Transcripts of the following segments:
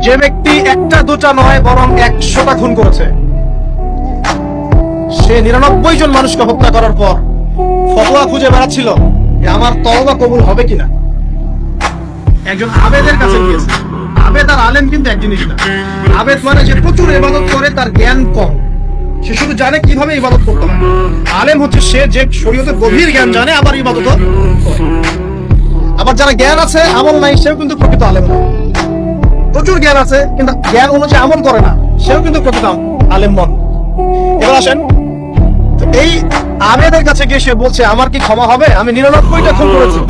যে ব্যক্তি একটা দুটা নয় বরং 100টা খুন করেছে, সে 99 জন মানুষকে হত্যা করার পর ফতোয়া খুঁজে বেড়াচ্ছিল যে আমার তওবা কবুল হবে কিনা। একজন আবেদের কাছে গিয়েছে। আবেদ আর আলেম কিন্তু এক জিনিস না। আবেদ মানে যে প্রচুর ইবাদত করে, তার জ্ঞান কম, সে শুধু জানে কিভাবে ইবাদত করতে হয়। আলেম হচ্ছে সে যে শরীয়তের গভীর জ্ঞান জানে, আবার ইবাদত করে। আবার যারা জ্ঞান আছে আমল নাই, সেও কিন্তু প্রকৃত আলেম না। প্রচুর জ্ঞান আছে কিন্তু জ্ঞান অনুযায়ী আমল করে না, সেও কিন্তু প্রকৃত আলেম নন। এবার আসেন, এই আবেদের কাছে গিয়ে সে বলছে আমার কি ক্ষমা হবে, আমি 99টা খুন করেছি।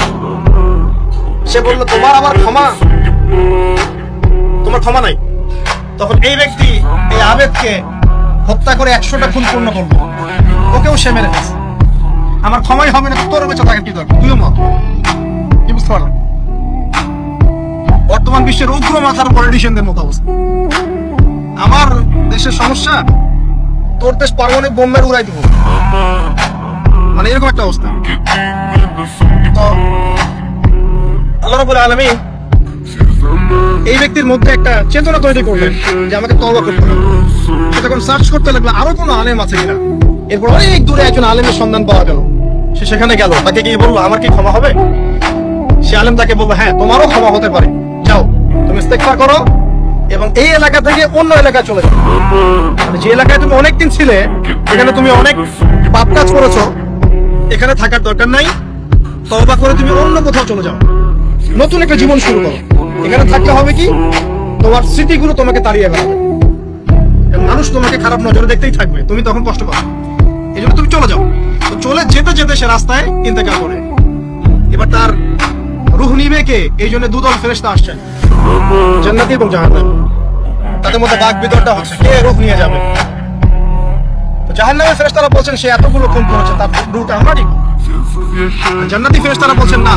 সে বললো তোমার আবার ক্ষমা, তোমার ক্ষমা নাই। তখন এই ব্যক্তি এই আবেদকে হত্যা করে 100টা খুন পূর্ণ করলো, ওকেও সে মেরে ফেলছে। আমার ক্ষমাই হবে না, তোর বেঁচে থাকার কি দরকার, তুইও মত। কি বুঝতে পারলাম? বর্তমান বিশ্বের উগ্র মাথার পলিটিশিয়ানদের মতো অবস্থা। আমার দেশের সমস্যা, তোর দেশ পারমাণবিক বোম্বের উড়াই দিব, মানে এরকম একটা অবস্থা। তো আল্লাহ রাব্বুল আলামিন এই ব্যক্তির মধ্যে একটা চেতনা তৈরি করলেন যে আমাকে তওবা করতে হবে। সে তখন সার্চ করতে লাগলো আরো কোনো আলেম আছে কিনা। এরপর অনেক দূরে একজন আলেমের সন্ধান পাওয়া গেল। সে সেখানে গেল, তাকে গিয়ে বললো আমার কি ক্ষমা হবে? সে আলেম তাকে বললো হ্যাঁ, তোমারও ক্ষমা হতে পারে, যাও তুমি ইস্তেগফার করো এবং এই এলাকা থেকে অন্য এলাকায় চলে যাও। মানে যে এলাকায় তুমি অনেকদিন ছিলে, এখানে তুমি অনেক পাপ কাজ করেছো, এখানে থাকার দরকার নাই। তওবা করে তুমি অন্য কোথাও চলে যাও, নতুন একটা জীবন শুরু করো। এখানে থাকতে হবে কি, তোমার স্মৃতিগুলো তোমাকে তাড়িয়ে বেড়াবে, মানুষ তোমাকে খারাপ নজরে দেখতেই থাকবে, তুমি তখন কষ্ট পাবে। এই জন্য তুমি চলে যাও। তো চলে যেতে যেতে সে রাস্তায় ইন্তেকাল করে। এবার তার রূহ নিবে কে? এই জন্য দুদল ফেরেশতা আসছেন, জান্নাতি এবং জাহান্নামী। তাদের মধ্যে বাক বিতরটা হচ্ছে কে রূহ নিয়ে যাবে। তো জাহান্নামের ফেরেশতারা বলছেন সে এতগুলো খুন করেছে, তার রূহটা আমরা নিব। জান্নাতি ফেরেশতারা বলছেন না,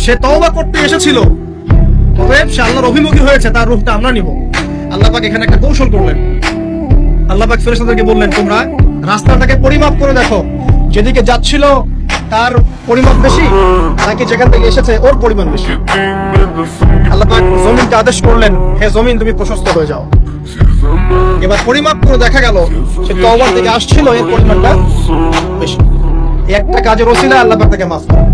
সে তওবা করতে এসেছিল, অতএব সে আল্লাহর অভিমুখী হয়েছে, তার রূহটা আমরা নিব। আল্লাহ পাক এখানে একটা কৌশল করলেন। আল্লাহ পাক ফেরেশতাদেরকে বললেন তোমরা রাস্তাটাকে পরিমাপ করে দেখো, যেদিকে যাচ্ছিল তার পরিমাপ বেশি নাকি যেখান থেকে এসেছে ওর পরিমাণ বেশি। আল্লাহ পাক জমিনকে আদেশ করলেন হে জমিন তুমি প্রশস্ত হয়ে যাও। এবার পরিমাপ করে দেখা গেল সে তওবার থেকে আসছিল, এর পরিমাণটা বেশি। একটা কাজের ওসিলায় আল্লাহ পাক তাকে মাফ করেন।